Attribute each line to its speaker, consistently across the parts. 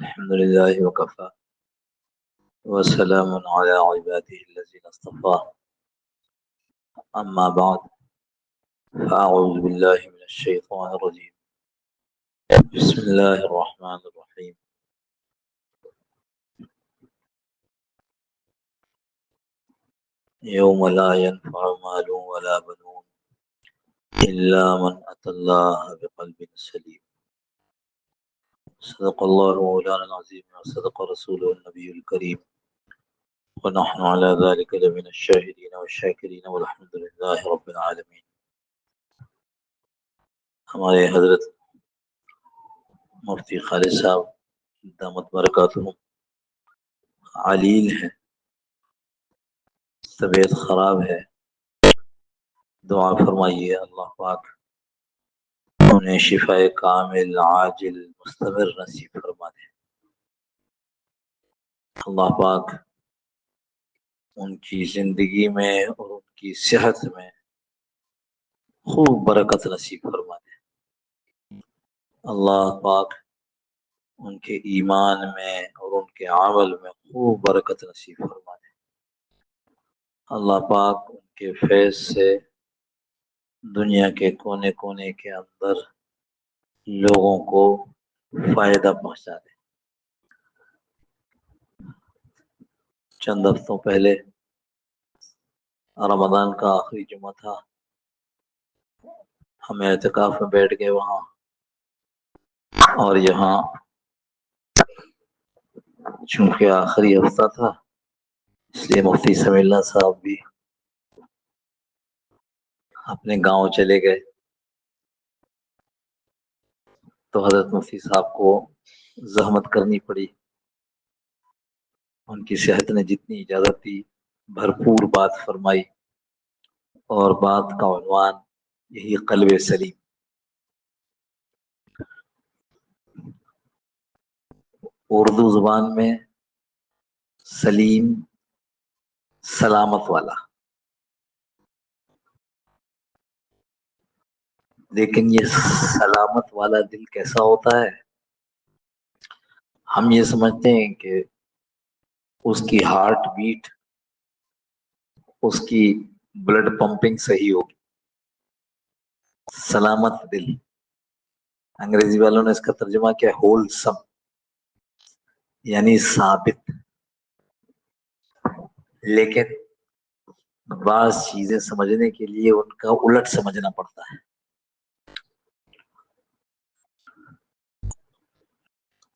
Speaker 1: الحمد لله وكفى وسلام على عباده الذين اصطفى أما بعد فأعوذ بالله من الشيطان الرجيم بسم الله الرحمن الرحيم يوم لا ينفع مال ولا بنون إلا من أتى الله بقلب سليم صدق الله مولانا العظيم وصدق رسوله النبي الكريم ونحن على ذلك لمن الشاهدين والشاكرين والحمد لله رب العالمين. ہمارے حضرت مفتی خالد صاحب دامت برکاتہم علیل ہیں، طبیعت خراب ہے، دعا فرمائیے اللہ پاک انہیں شفاء کامل عاجل مستمر نصیب فرما دے. اللہ پاک ان کی زندگی میں اور ان کی صحت میں خوب برکت نصیب فرما دے. اللہ پاک ان کے ایمان میں اور ان کے عمل میں خوب برکت نصیب فرما دے. اللہ پاک ان کے فیض سے دنیا کے کونے کونے کے اندر لوگوں کو فائدہ پہنچا دے. چند ہفتوں پہلے رمضان کا آخری جمعہ تھا، ہم اعتکاف میں بیٹھ گئے وہاں، اور یہاں چونکہ آخری ہفتہ تھا اس لیے مفتی سمیع اللہ صاحب بھی اپنے گاؤں چلے گئے. تو حضرت مفتی صاحب کو زحمت کرنی پڑی. ان کی صحت نے جتنی اجازت دی بھرپور بات فرمائی، اور بات کا عنوان یہی قلب سلیم. اردو زبان میں سلیم سلامت والا، لیکن یہ سلامت والا دل کیسا ہوتا ہے؟ ہم یہ سمجھتے ہیں کہ اس کی ہارٹ بیٹ، اس کی بلڈ پمپنگ صحیح ہوگی. سلامت دل، انگریزی والوں نے اس کا ترجمہ کیا ہول سم، یعنی ثابت. لیکن بعض چیزیں سمجھنے کے لیے ان کا الٹ سمجھنا پڑتا ہے.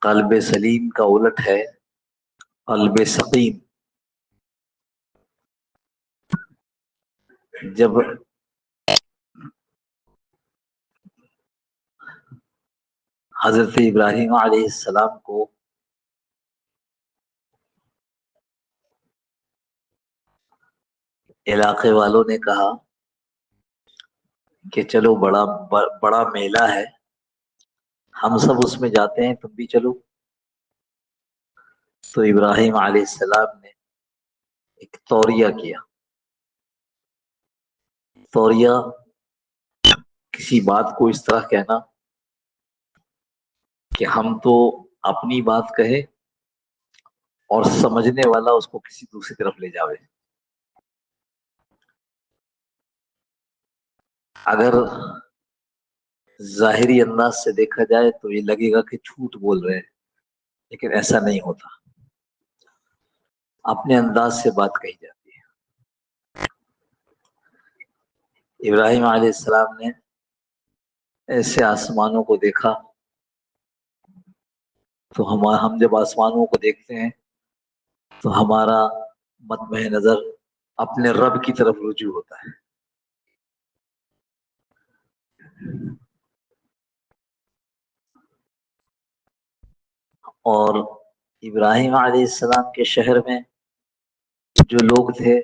Speaker 1: قلب سلیم کا الٹ ہے قلب سقیم. جب حضرت ابراہیم علیہ السلام کو علاقے والوں نے کہا کہ چلو بڑا میلہ ہے، ہم سب اس میں جاتے ہیں، تم بھی چلو. تو ابراہیم علیہ السلام نے ایک توریہ کیا. توریہ کسی بات کو اس طرح کہنا کہ ہم تو اپنی بات کہے اور سمجھنے والا اس کو کسی دوسری طرف لے جاوے. اگر ظاہری انداز سے دیکھا جائے تو یہ لگے گا کہ جھوٹ بول رہے ہیں، لیکن ایسا نہیں ہوتا. اپنے انداز سے بات کہی جاتی ہے. ابراہیم علیہ السلام نے ایسے آسمانوں کو دیکھا تو ہم جب آسمانوں کو دیکھتے ہیں تو ہمارا مطمع نظر اپنے رب کی طرف رجوع ہوتا ہے. اور ابراہیم علیہ السلام کے شہر میں جو لوگ تھے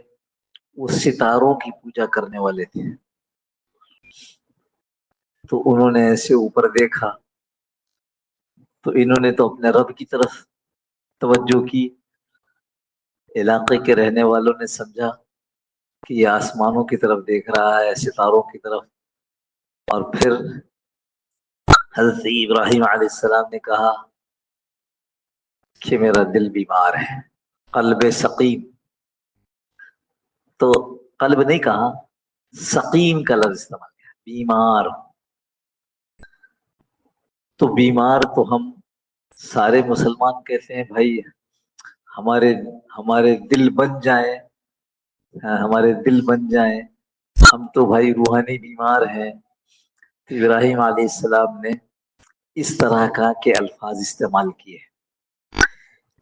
Speaker 1: وہ ستاروں کی پوجا کرنے والے تھے. تو انہوں نے ایسے اوپر دیکھا تو انہوں نے تو اپنے رب کی طرف توجہ کی. علاقے کے رہنے والوں نے سمجھا کہ یہ آسمانوں کی طرف دیکھ رہا ہے، ستاروں کی طرف. اور پھر حضرت ابراہیم علیہ السلام نے کہا کہ میرا دل بیمار ہے، قلب سقیم. تو قلب نہیں کہا، سقیم کا لفظ استعمال کیا، بیمار. تو بیمار تو ہم سارے مسلمان کہتے ہیں بھائی ہمارے ہمارے دل بن جائیں، ہمارے دل بن جائیں، ہم تو بھائی روحانی بیمار ہیں. تو ابراہیم علیہ السلام نے اس طرح کا کے الفاظ استعمال کیے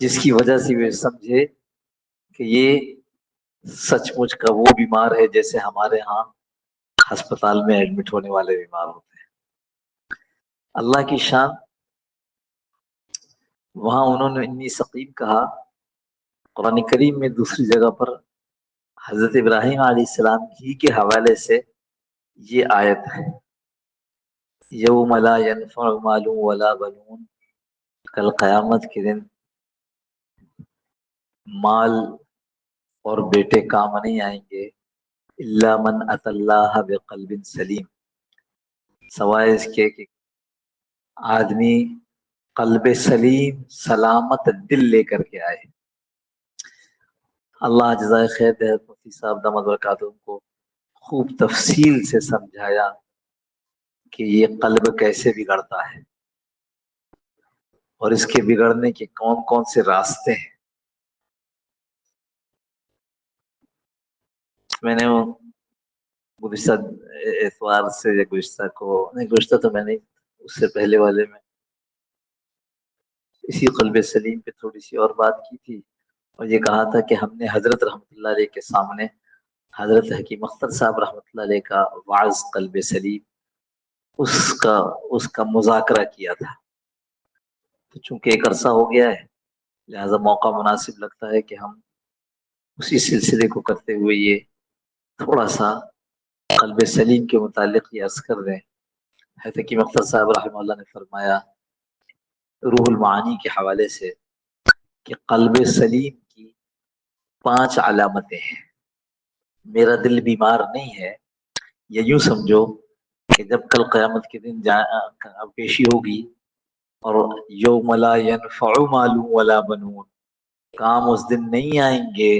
Speaker 1: جس کی وجہ سے وہ سمجھے کہ یہ سچ مچ کا وہ بیمار ہے جیسے ہمارے ہاں ہسپتال میں ایڈمٹ ہونے والے بیمار ہوتے ہیں. اللہ کی شان، وہاں انہوں نے انی سقیم کہا. قرآن کریم میں دوسری جگہ پر حضرت ابراہیم علیہ السلام ہی کے حوالے سے یہ آیت ہے، یوم لا ينفع مال ولا بنون. کل قیامت کے دن مال اور بیٹے کام نہیں آئیں گے، الا من اتى اللہ بقلب سلیم، سوائے اس کے کہ آدمی قلب سلیم سلامت دل لے کر کے آئے. اللہ جزائے خیر دے مفتی صاحب دامت برکاتہ کو خوب تفصیل سے سمجھایا کہ یہ قلب کیسے بگڑتا ہے اور اس کے بگڑنے کے کون کون سے راستے ہیں. میں نے وہ گزشتہ اتوار سے گزشتہ کو نہیں، گزشتہ تو میں نہیں، اس سے پہلے والے میں اسی قلب سلیم پہ تھوڑی سی اور بات کی تھی، اور یہ کہا تھا کہ ہم نے حضرت رحمۃ اللہ علیہ کے سامنے حضرت حکیم اختر صاحب رحمۃ اللہ علیہ کا وعظ قلب سلیم اس کا مذاکرہ کیا تھا. تو چونکہ ایک عرصہ ہو گیا ہے لہذا موقع مناسب لگتا ہے کہ ہم اسی سلسلے کو کرتے ہوئے یہ تھوڑا سا قلب سلیم کے متعلق یہ عرض کر دیں. حکیم اختر صاحب رحمہ اللہ نے فرمایا روح المعانی کے حوالے سے کہ قلب سلیم کی 5 علامتیں ہیں. میرا دل بیمار نہیں ہے، یا یوں سمجھو کہ جب کل قیامت کے دن پیشی ہوگی اور یوم لا ينفع مال ولا بنون، کام اس دن نہیں آئیں گے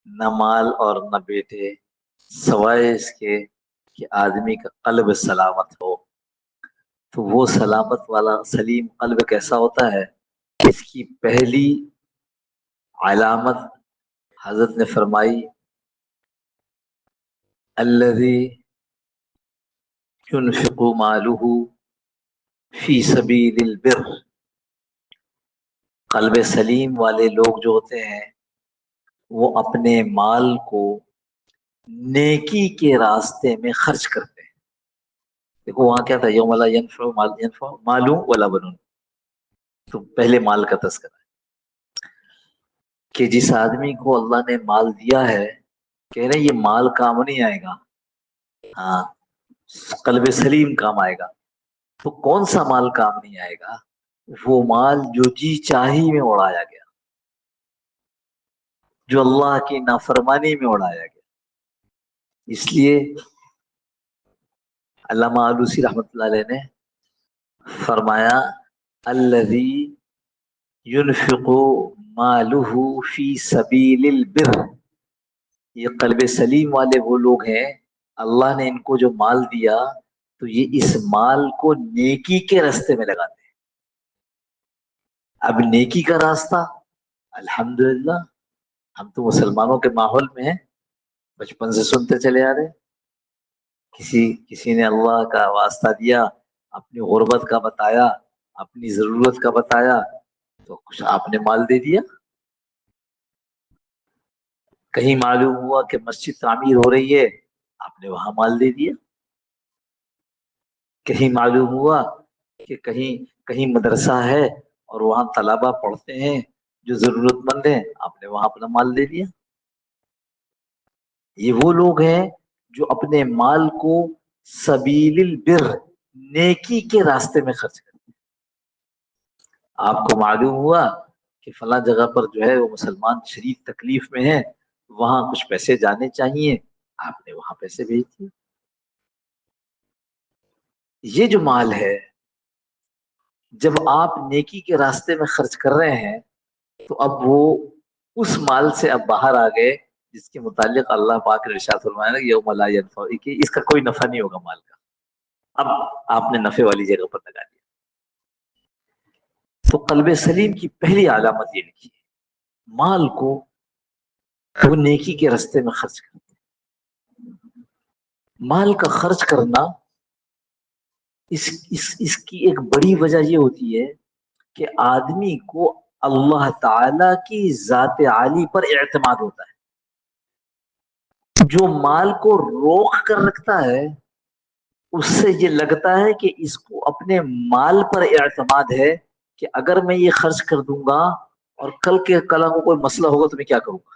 Speaker 1: نہ مال اور نہ بیٹے، سوائے اس کے کہ آدمی کا قلب سلامت ہو. تو وہ سلامت والا سلیم قلب کیسا ہوتا ہے؟ اس کی پہلی علامت حضرت نے فرمائی الذی ينفق ماله فی سبیل البر. قلب سلیم والے لوگ جو ہوتے ہیں وہ اپنے مال کو نیکی کے راستے میں خرچ کرتے ہیں. دیکھو وہاں کیا تھا، یوم لا ينفع مال ولا بنون، تو پہلے مال کا تذکرہ ہے کہ جس آدمی کو اللہ نے مال دیا ہے کہہ رہے یہ مال کام نہیں آئے گا، ہاں قلب سلیم کام آئے گا. تو کون سا مال کام نہیں آئے گا؟ وہ مال جو جی چاہی میں اڑایا گیا، جو اللہ کی نافرمانی میں اڑایا گیا. اس لیے علامہ آلوسی رحمۃ اللہ علیہ نے فرمایا الذی ينفق مالہ فی سبیل البر. یہ قلب سلیم والے وہ لوگ ہیں اللہ نے ان کو جو مال دیا تو یہ اس مال کو نیکی کے راستے میں لگاتے ہیں. اب نیکی کا راستہ الحمدللہ ہم تو مسلمانوں کے ماحول میں ہیں، بچپن سے سنتے چلے آ رہے. کسی نے اللہ کا واسطہ دیا، اپنی غربت کا بتایا، اپنی ضرورت کا بتایا تو کچھ آپ نے مال دے دیا. کہیں معلوم ہوا کہ مسجد تعمیر ہو رہی ہے، آپ نے وہاں مال دے دیا. کہیں معلوم ہوا کہ کہیں مدرسہ ہے اور وہاں طلبہ پڑھتے ہیں جو ضرورت مند ہیں، آپ نے وہاں اپنا مال دے دیا. یہ وہ لوگ ہیں جو اپنے مال کو سبیل البر نیکی کے راستے میں خرچ کرتے ہیں. آپ کو معلوم ہوا کہ فلاں جگہ پر جو ہے وہ مسلمان شریف تکلیف میں ہے، وہاں کچھ پیسے جانے چاہیے، آپ نے وہاں پیسے بھیج دیے. یہ جو مال ہے جب آپ نیکی کے راستے میں خرچ کر رہے ہیں تو اب وہ اس مال سے اب باہر آ گئے جس کے متعلق اللہ پاک نے ارشاد فرمایا نا یوم لا ینفع، کہ اس کا کوئی نفع نہیں ہوگا مال کا. اب آپ نے نفع والی جگہ پر لگا دیا. تو قلب سلیم کی پہلی علامت یہ لکھی ہے، مال کو وہ نیکی کے راستے میں خرچ کرتے. مال کا خرچ کرنا اس کی ایک بڑی وجہ یہ ہوتی ہے کہ آدمی کو اللہ تعالی کی ذات عالی پر اعتماد ہوتا ہے. جو مال کو روک کر رکھتا ہے اس سے یہ لگتا ہے کہ اس کو اپنے مال پر اعتماد ہے کہ اگر میں یہ خرچ کر دوں گا اور کل کے کل کو کوئی مسئلہ ہوگا تو میں کیا کروں گا.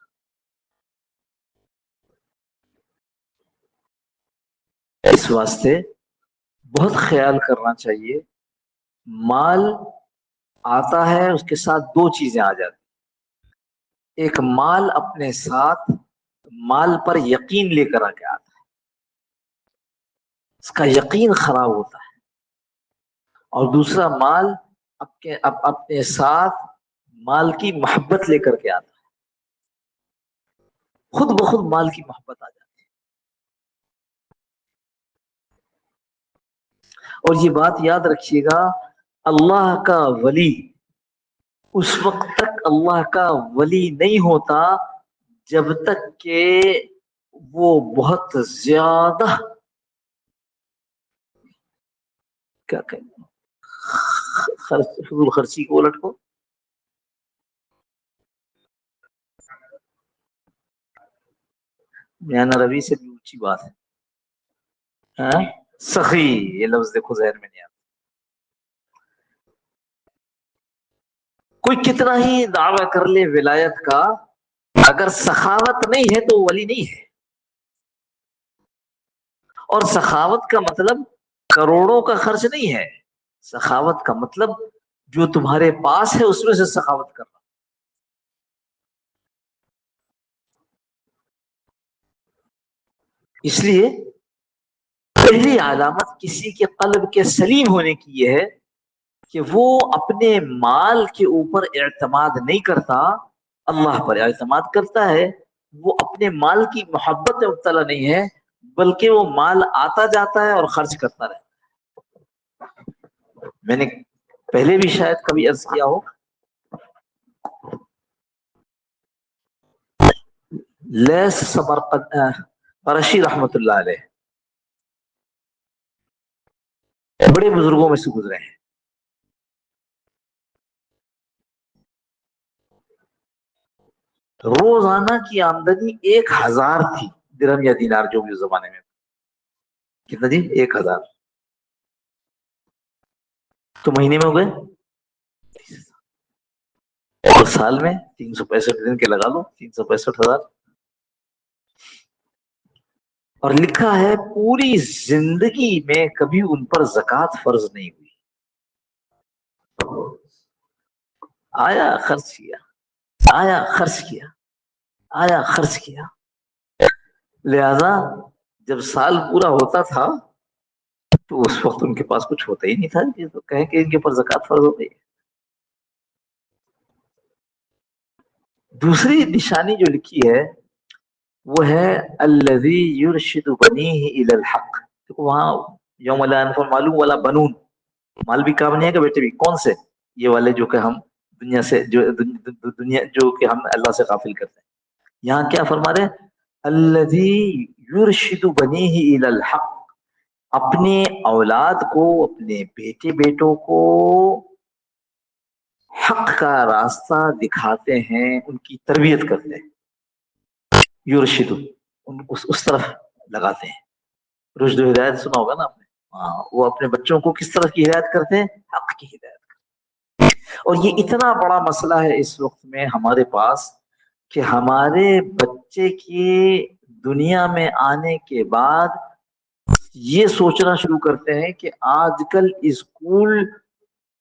Speaker 1: اس واسطے بہت خیال کرنا چاہیے. مال آتا ہے اس کے ساتھ دو چیزیں آ جاتی. ایک مال اپنے ساتھ مال پر یقین لے کر آ کے آتا ہے، اس کا یقین خراب ہوتا ہے. اور دوسرا مال اپنے ساتھ مال کی محبت لے کر کے آتا ہے، خود بخود مال کی محبت آ جاتی ہے. اور یہ بات یاد رکھیے گا، اللہ کا ولی اس وقت تک اللہ کا ولی نہیں ہوتا جب تک کہ وہ بہت زیادہ کیا کہیں فضول خرچی کو الٹ کو میاں روی سے بھی اونچی بات ہے. سخی یہ لفظ دیکھو ذہن میں نہیں آتا. کوئی کتنا ہی دعویٰ کر لے ولایت کا، اگر سخاوت نہیں ہے تو ولی نہیں ہے. اور سخاوت کا مطلب کروڑوں کا خرچ نہیں ہے. سخاوت کا مطلب جو تمہارے پاس ہے اس میں سے سخاوت کرنا. اس لیے پہلی علامت کسی کے قلب کے سلیم ہونے کی یہ ہے کہ وہ اپنے مال کے اوپر اعتماد نہیں کرتا، اللہ پر اعتماد کرتا ہے. وہ اپنے مال کی محبت میں مبتلا نہیں ہے بلکہ وہ مال آتا جاتا ہے اور خرچ کرتا رہتا ہے. میں نے پہلے بھی شاید کبھی عرض کیا ہو، لیس قرشی رحمت اللہ علیہ بڑے بزرگوں میں سے گزرے ہیں. روزانہ کی آمدنی 1000 تھی، درہم یا دینار جو بھی اس زمانے میں. کتنا جی؟ 1000. تو مہینے میں ہو گئے اور سال میں 365 دن کے لگا لو 365,000. اور لکھا ہے پوری زندگی میں کبھی ان پر زکوٰۃ فرض نہیں ہوئی. آیا خرچ کیا، آیا خرچ کیا، آیا خرچ کیا. لہذا جب سال پورا ہوتا تھا تو اس وقت ان کے پاس کچھ ہوتا ہی نہیں تھا کہ تو کہیں کہ ان کے اوپر زکوٰۃ فرض ہو گئی. دوسری نشانی جو لکھی ہے وہ ہے الذی یرشد بنیہ الی الحق. وہاں یوم لا ينفع مال ولا بنون، مال بھی کام نہیں ہے کہ بیٹے بھی. کون سے؟ یہ والے جو کہ ہم دنیا سے دنیا جو کہ ہم اللہ سے غافل کرتے ہیں. یہاں کیا فرما رہے ہیں؟ الذی یرشد بنیہ الی الحق، اپنے اولاد کو اپنے بیٹے بیٹوں کو حق کا راستہ دکھاتے ہیں، ان کی تربیت کرتے ہیں. یرشد اس طرف لگاتے ہیں. رشد و ہدایت سنا ہوگا نا آپ نے. وہ اپنے بچوں کو کس طرح کی ہدایت کرتے ہیں؟ حق کی ہدایت. اور یہ اتنا بڑا مسئلہ ہے اس وقت میں ہمارے پاس کہ ہمارے بچے کی دنیا میں آنے کے بعد یہ سوچنا شروع کرتے ہیں کہ آج کل اسکول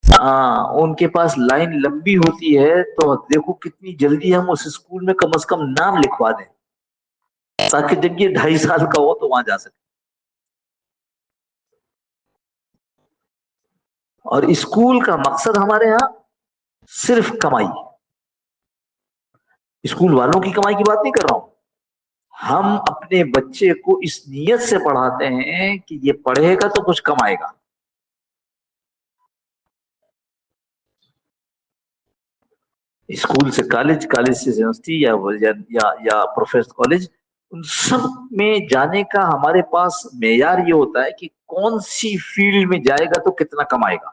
Speaker 1: ان کے پاس لائن لمبی ہوتی ہے تو دیکھو کتنی جلدی ہم اس اسکول میں کم از کم نام لکھوا دیں تاکہ جب یہ 2.5 سال کا ہو تو وہاں جا سکے. اور اسکول کا مقصد ہمارے ہاں صرف کمائی. اسکول والوں کی کمائی کی بات نہیں کر رہا ہوں. ہم اپنے بچے کو اس نیت سے پڑھاتے ہیں کہ یہ پڑھے گا تو کچھ کمائے گا. اسکول سے کالج، کالج سے یونیورسٹی یا پروفیشنل کالج، ان سب میں جانے کا ہمارے پاس معیار یہ ہوتا ہے کہ کون سی فیلڈ میں جائے گا تو کتنا کمائے گا.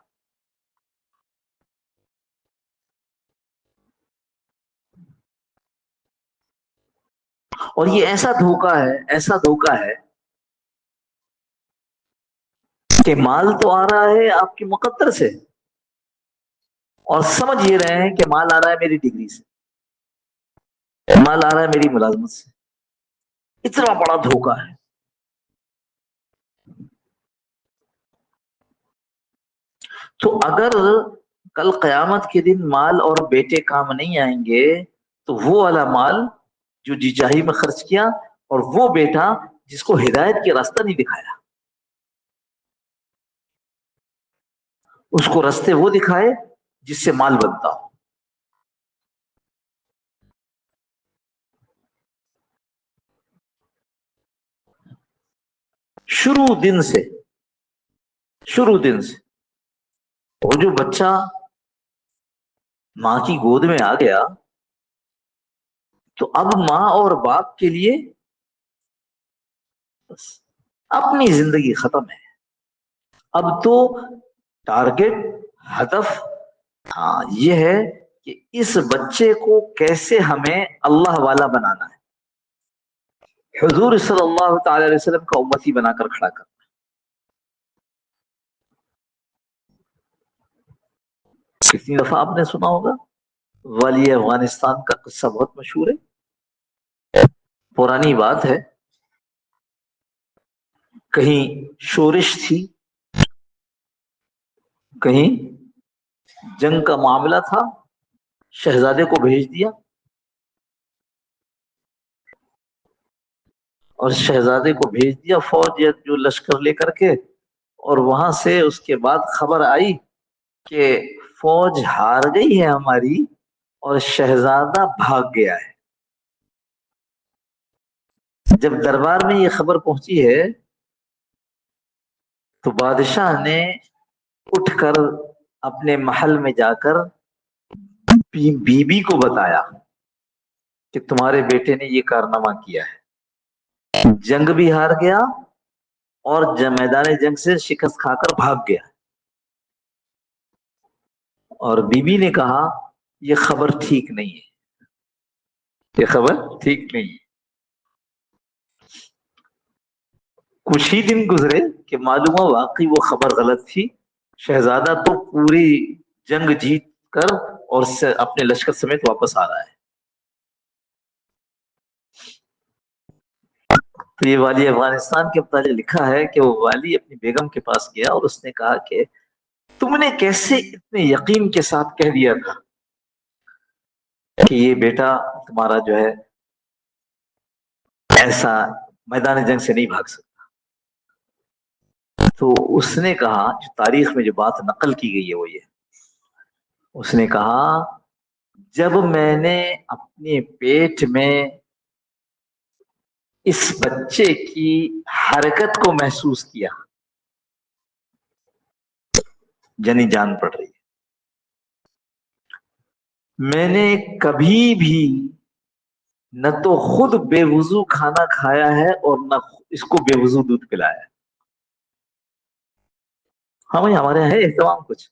Speaker 1: اور یہ ایسا دھوکہ ہے، ایسا دھوکہ ہے کہ مال تو آ رہا ہے آپ کے مقدر سے، اور سمجھ یہ رہے ہیں کہ مال آ رہا ہے میری ڈگری سے، مال آ رہا ہے میری ملازمت سے. اتنا بڑا دھوکہ ہے. تو اگر کل قیامت کے دن مال اور بیٹے کام نہیں آئیں گے تو وہ والا مال جو جی چاہی میں خرچ کیا، اور وہ بیٹا جس کو ہدایت کے راستہ نہیں دکھایا، اس کو راستے وہ دکھائے جس سے مال بنتا ہو. شروع دن سے، شروع دن سے وہ جو بچہ ماں کی گود میں آ گیا تو اب ماں اور باپ کے لیے بس اپنی زندگی ختم ہے. اب تو ٹارگٹ، ہدف، ہاں یہ ہے کہ اس بچے کو کیسے ہمیں اللہ والا بنانا ہے، حضور صلی اللہ تعالی علیہ وسلم کا امتی بنا کر کھڑا کر. کتنی دفعہ آپ نے سنا ہوگا والی افغانستان کا قصہ، بہت مشہور ہے، پرانی بات ہے. کہیں شورش تھی، کہیں جنگ کا معاملہ تھا، شہزادے کو بھیج دیا، اور شہزادے کو بھیج دیا فوج یا جو لشکر لے کر کے، اور وہاں سے اس کے بعد خبر آئی کہ فوج ہار گئی ہے ہماری اور شہزادہ بھاگ گیا ہے. جب دربار میں یہ خبر پہنچی ہے تو بادشاہ نے اٹھ کر اپنے محل میں جا کر بی بی کو بتایا کہ تمہارے بیٹے نے یہ کارنامہ کیا ہے، جنگ بھی ہار گیا اور میدان جنگ سے شکست کھا کر بھاگ گیا. اور بی بی نے کہا یہ خبر ٹھیک نہیں ہے، یہ خبر ٹھیک نہیں ہے. کچھ ہی دن گزرے کہ معلوم ہوا واقعی وہ خبر غلط تھی. شہزادہ تو پوری جنگ جیت کر اور اپنے لشکر سمیت واپس آ رہا ہے. تو یہ والی افغانستان کے متعلق لکھا ہے کہ وہ والی اپنی بیگم کے پاس گیا اور اس نے کہا کہ تم نے کیسے اتنے یقین کے ساتھ کہہ دیا تھا کہ یہ بیٹا تمہارا جو ہے ایسا میدان جنگ سے نہیں بھاگ سکتا. تو اس نے کہا، جو تاریخ میں جو بات نقل کی گئی ہے وہ یہ، اس نے کہا جب میں نے اپنے پیٹ میں اس بچے کی حرکت کو محسوس کیا، جنی جان پڑ رہی ہے، میں نے کبھی بھی نہ تو خود بے وضو کھانا کھایا ہے اور نہ اس کو بے وضو دودھ پلایا ہے. ہاں بھائی ہمارے یہاں ہے اہتمام کچھ.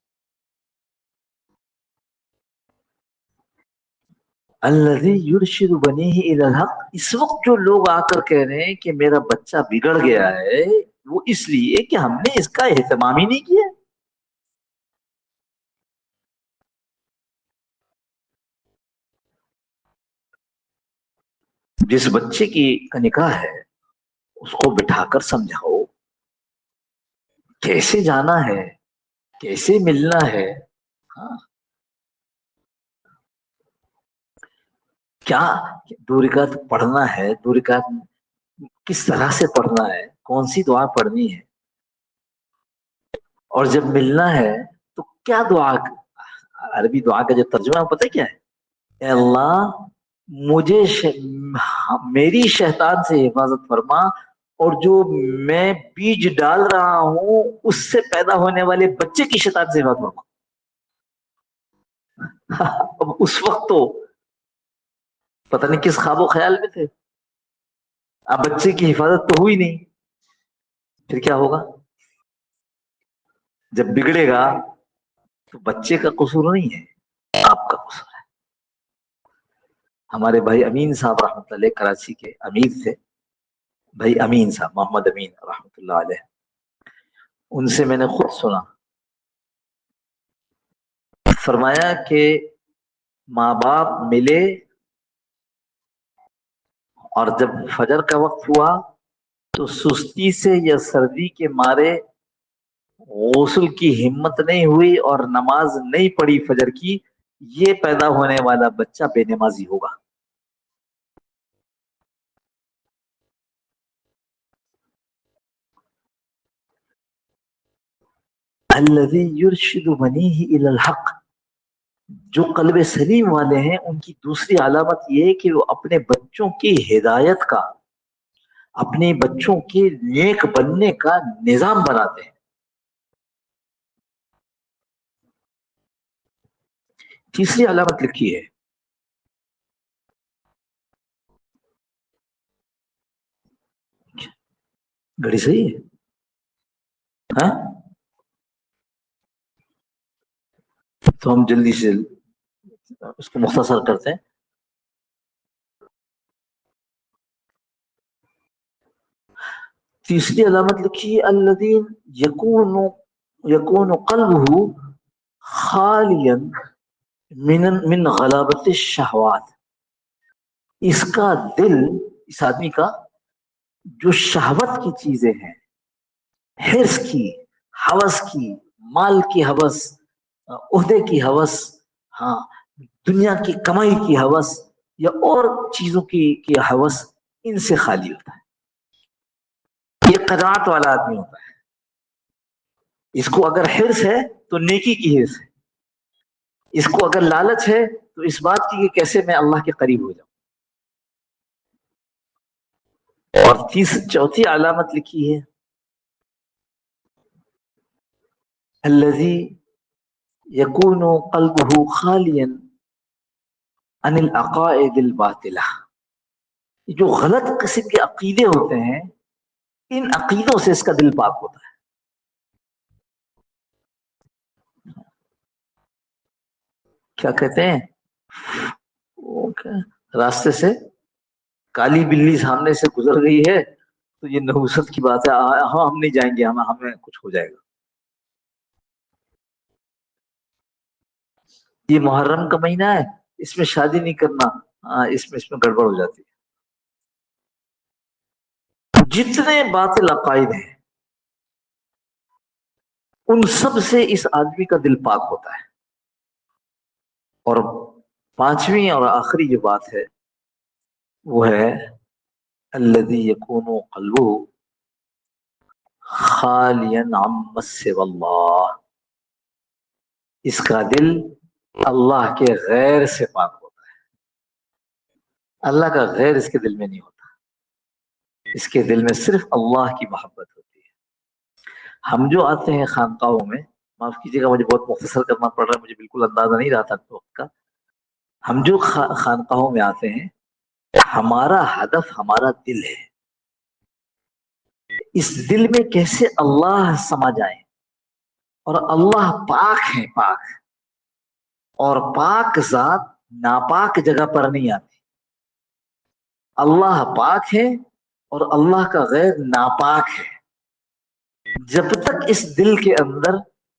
Speaker 1: الذی یرشد بنیہ الی الحق، اس وقت جو لوگ آ کر کہہ رہے ہیں کہ میرا بچہ بگڑ گیا ہے، وہ اس لیے کہ ہم نے اس کا اہتمام ہی نہیں کیا. جس بچے کی کا نکاح ہے اس کو بٹھا کر سمجھاؤ کیسے جانا ہے، کیسے ملنا ہے، ہاں کیا 2 رکعت پڑھنا ہے، 2 رکعت کس طرح سے پڑھنا ہے، کون سی دعا پڑھنی ہے، اور جب ملنا ہے تو کیا دعا. عربی دعا کا جو ترجمہ ہے پتہ کیا ہے؟ اے اللہ میری شیطان سے حفاظت فرما، اور جو میں بیج ڈال رہا ہوں اس سے پیدا ہونے والے بچے کی شیطان سے حفاظت فرما۔ اب اس وقت تو پتہ نہیں کس خواب و خیال میں تھے، اب بچے کی حفاظت تو ہوئی نہیں، پھر کیا ہوگا؟ جب بگڑے گا تو بچے کا قصور نہیں ہے، آپ کا قصور ہے۔ ہمارے بھائی امین صاحب رحمۃ اللہ علیہ کراچی کے امیر تھے، بھائی امین صاحب، محمد امین رحمۃ اللہ علیہ، ان سے میں نے خود سنا، فرمایا کہ ماں باپ ملے اور جب فجر کا وقت ہوا تو سستی سے یا سردی کے مارے غسل کی ہمت نہیں ہوئی اور نماز نہیں پڑھی فجر کی، یہ پیدا ہونے والا بچہ بے نمازی ہوگا۔ الذی یرشد بنیہ الی الحق، جو قلب سلیم والے ہیں ان کی دوسری علامت یہ ہے کہ وہ اپنے بچوں کی ہدایت کا، اپنے بچوں کے نیک بننے کا نظام بناتے ہیں۔ تیسری علامت لکھی ہے، گھڑی صحیح ہے؟ ہاں تو ہم جلدی سے اس کو مختصر کرتے ہیں۔ تیسری علامت لکھی ہے الذین یکون قلبہ خالیا من غلابت الشہوات، اس کا دل، اس آدمی کا جو شہوت کی چیزیں ہیں، حرص کی، ہوس کی، مال کی ہوس، عہدے کی ہوس، ہاں، دنیا کی کمائی کی ہوس یا اور چیزوں کی ہوس، ان سے خالی ہوتا ہے، یہ قناعت والا آدمی ہوتا ہے۔ اس کو اگر حرص ہے تو نیکی کی حرص ہے، اس کو اگر لالچ ہے تو اس بات کی کہ کیسے میں اللہ کے قریب ہو جاؤں۔ اور چوتھی علامت لکھی ہے الذی یکون قلبہ خالیا عن العقائد الباطلہ، جو غلط قسم کے عقیدے ہوتے ہیں ان عقیدوں سے اس کا دل پاک ہوتا ہے۔ کیا کہتے ہیں، راستے سے کالی بلی سامنے سے گزر گئی ہے تو یہ نحوست کی بات ہے، ہاں ہم نہیں جائیں گے، ہمیں کچھ ہو جائے گا۔ یہ محرم کا مہینہ ہے، اس میں شادی نہیں کرنا، اس میں گڑبڑ ہو جاتی ہے۔ جتنے باطل عقائد ہیں ان سب سے اس آدمی کا دل پاک ہوتا ہے۔ اور پانچویں اور آخری جو بات ہے وہ ہے الذی یکون قلبہ خالیا عما سوی اللہ، اس کا دل اللہ کے غیر سے پاک ہوتا ہے، اللہ کا غیر اس کے دل میں نہیں ہوتا، اس کے دل میں صرف اللہ کی محبت ہوتی ہے۔ ہم جو آتے ہیں خانقاہوں میں، معاف کیجیے گا مجھے بہت مختصر کرنا پڑ رہا ہے، مجھے بالکل اندازہ نہیں رہا تھا وقت کا، ہم جو خانقاہوں میں آتے ہیں ہمارا ہدف ہمارا دل ہے، اس دل میں کیسے اللہ سما جائے، اور اللہ پاک ہے، پاک، اور پاک ذات ناپاک جگہ پر نہیں آتی، اللہ پاک ہے اور اللہ کا غیر ناپاک ہے۔ جب تک اس دل کے اندر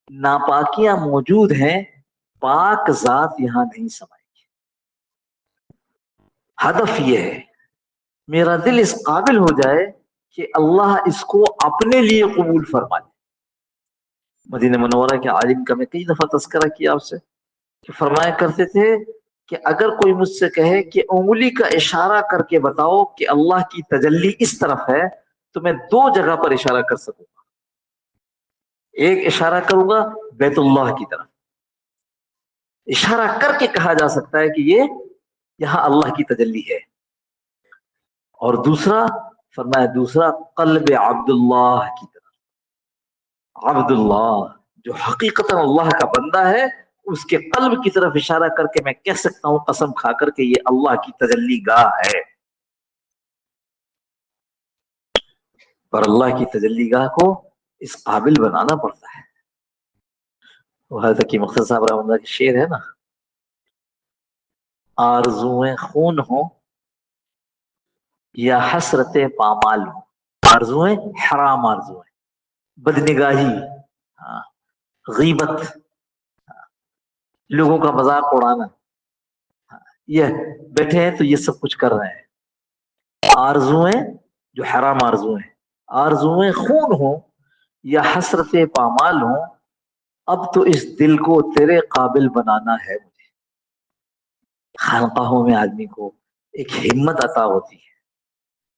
Speaker 1: ناپاکیاں موجود ہیں پاک ذات یہاں نہیں سمائے گی۔ ہدف یہ ہے میرا دل اس قابل ہو جائے کہ اللہ اس کو اپنے لیے قبول فرمائے۔ مدینہ منورہ کے عالم کا میں کئی دفعہ تذکرہ کیا آپ سے کہ فرمایا کرتے تھے کہ اگر کوئی مجھ سے کہے کہ انگلی کا اشارہ کر کے بتاؤ کہ اللہ کی تجلی اس طرف ہے تو میں دو جگہ پر اشارہ کر سکوں گا، ایک اشارہ کروں گا بیت اللہ کی طرف، اشارہ کر کے کہا جا سکتا ہے کہ یہ یہاں اللہ کی تجلی ہے. اور دوسرا فرمایا، دوسرا قلب عبداللہ کی طرف. عبداللہ جو حقیقت اللہ کا بندہ ہے، اس کے قلب کی طرف اشارہ کر کے میں کہہ سکتا ہوں قسم کھا کر کہ یہ اللہ کی تجلی گاہ ہے. پر اللہ کی تجلی گاہ کو اس قابل بنانا پڑتا ہے. وہ حضرت کی مختصر صاحب رحمۃ اللہ کے شعر ہے نا، آرزویں خون ہو یا حسرت پامال ہو. آرزویں حرام، آرزویں بدنگاہی، غیبت، لوگوں کا مذاق اڑانا، یہ بیٹھے ہیں تو یہ سب کچھ کر رہے ہیں. آرزویں جو حرام آرزویں، آرزویں خون ہو یا حسرت پامال ہو، اب تو اس دل کو تیرے قابل بنانا ہے مجھے. خانقاہوں میں آدمی کو ایک ہمت عطا ہوتی ہے،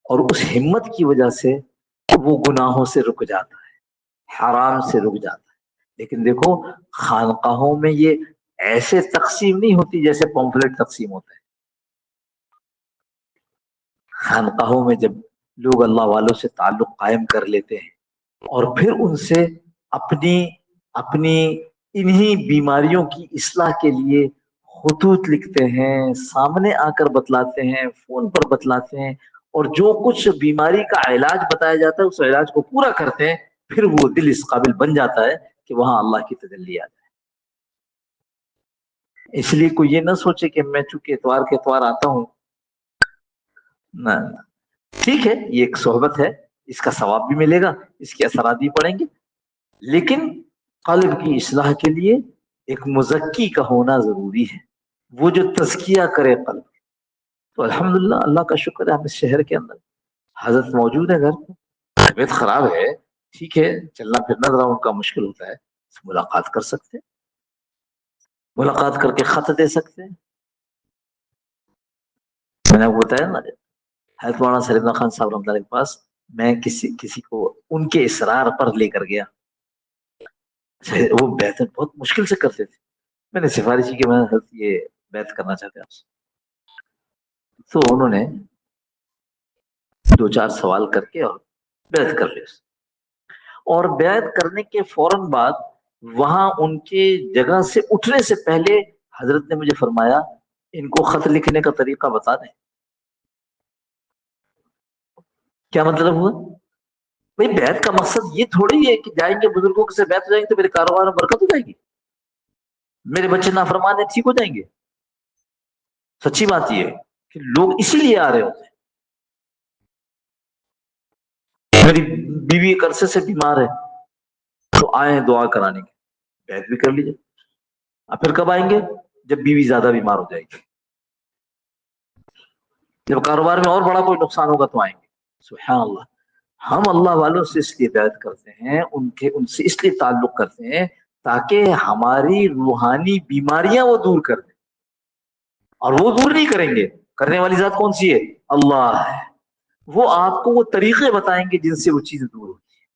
Speaker 1: اور اس ہمت کی وجہ سے وہ گناہوں سے رک جاتا ہے، حرام سے رک جاتا ہے. لیکن دیکھو خانقاہوں میں یہ ایسے تقسیم نہیں ہوتی جیسے پمفلٹ تقسیم ہوتا ہے. خانقاہوں میں جب لوگ اللہ والوں سے تعلق قائم کر لیتے ہیں اور پھر ان سے اپنی اپنی انہی بیماریوں کی اصلاح کے لیے خطوط لکھتے ہیں، سامنے آ کر بتلاتے ہیں، فون پر بتلاتے ہیں، اور جو کچھ بیماری کا علاج بتایا جاتا ہے اس علاج کو پورا کرتے ہیں، پھر وہ دل اس قابل بن جاتا ہے کہ وہاں اللہ کی تجلی آ جائے. اس لیے کوئی یہ نہ سوچے کہ میں چونکہ اتوار کے اتوار آتا ہوں، نہ، ٹھیک ہے یہ ایک صحبت ہے، اس کا ثواب بھی ملے گا، اس کے اثرات بھی پڑیں گے، لیکن قلب کی اصلاح کے لیے ایک مزکی کا ہونا ضروری ہے، وہ جو تزکیہ کرے قلب. تو الحمدللہ اللہ کا شکر ہے ہم اس شہر کے اندر حضرت موجود ہے گھر پہ. طبیعت خراب ہے، ٹھیک ہے، چلنا پھرنا ذرا ان کا مشکل ہوتا ہے، ملاقات کر سکتے ہیں، ملاقات کر کے خط دے سکتے ہیں. میں نے آپ کو بتایا نا حضرت مولانا سلیمان خان صاحب رحمۃ اللہ کے پاس میں کسی کو ان کے اصرار پر لے کر گیا. وہ بیعت بہت مشکل سے کرتے تھے. میں نے سفارش کی کہ میں یہ بیعت کرنا چاہتے ہیں آپ سے. تو انہوں نے 2-4 سوال کر کے اور بیعت کر لی. اور بیعت کرنے کے فوراً بعد وہاں ان کے جگہ سے اٹھنے سے پہلے حضرت نے مجھے فرمایا ان کو خط لکھنے کا طریقہ بتا دیں. کیا مطلب ہوا؟ بھائی بیعت کا مقصد یہ تھوڑی ہے کہ جائیں گے بزرگوں سے بیعت ہو جائیں گے تو میرے کاروبار میں برکت ہو جائے گی، میرے بچے نافرمان ٹھیک ہو جائیں گے. سچی بات یہ ہے کہ لوگ اسی لیے آ رہے ہوتے ہیں. میری بیوی ایک عرصے سے بیمار ہے تو آئے دعا کرانے کے، بیعت بھی کر لیجیے. اب پھر کب آئیں گے؟ جب بیوی زیادہ بیمار ہو جائے گی، جب کاروبار میں اور بڑا کوئی نقصان ہوگا تو آئیں گے. سبحان اللہ. ہم اللہ والوں سے اس لیے بیعت کرتے ہیں، ان سے اس لیے تعلق کرتے ہیں تاکہ ہماری روحانی بیماریاں وہ دور کر دیں. اور وہ دور نہیں کریں گے، کرنے والی ذات کون سی ہے؟ اللہ ہے. وہ آپ کو وہ طریقے بتائیں گے جن سے وہ چیزیں دور ہوتی ہیں.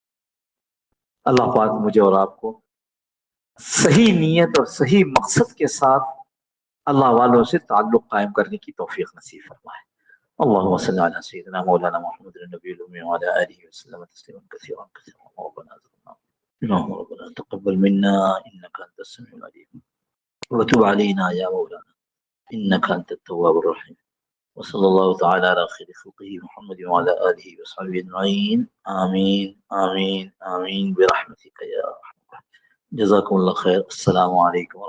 Speaker 1: اللہ پاک مجھے اور آپ کو صحیح نیت اور صحیح مقصد کے ساتھ اللہ والوں سے تعلق قائم کرنے کی توفیق نصیب فرمائے. اللهم صل على سيدنا مولانا محمد النبي الأمي وعلى آله وسلم تسليما كثيرا كثيرا. اللهم ربنا تقبل منا إنك أنت السميع العليم وتب علينا يا مولانا إنك أنت التواب الرحيم. وصلى الله تعالى على خير خلقه محمد وعلى آله وصحبه أجمعين. آمين آمين آمين برحمتك يا رحمة. جزاكم الله خير. السلام عليكم.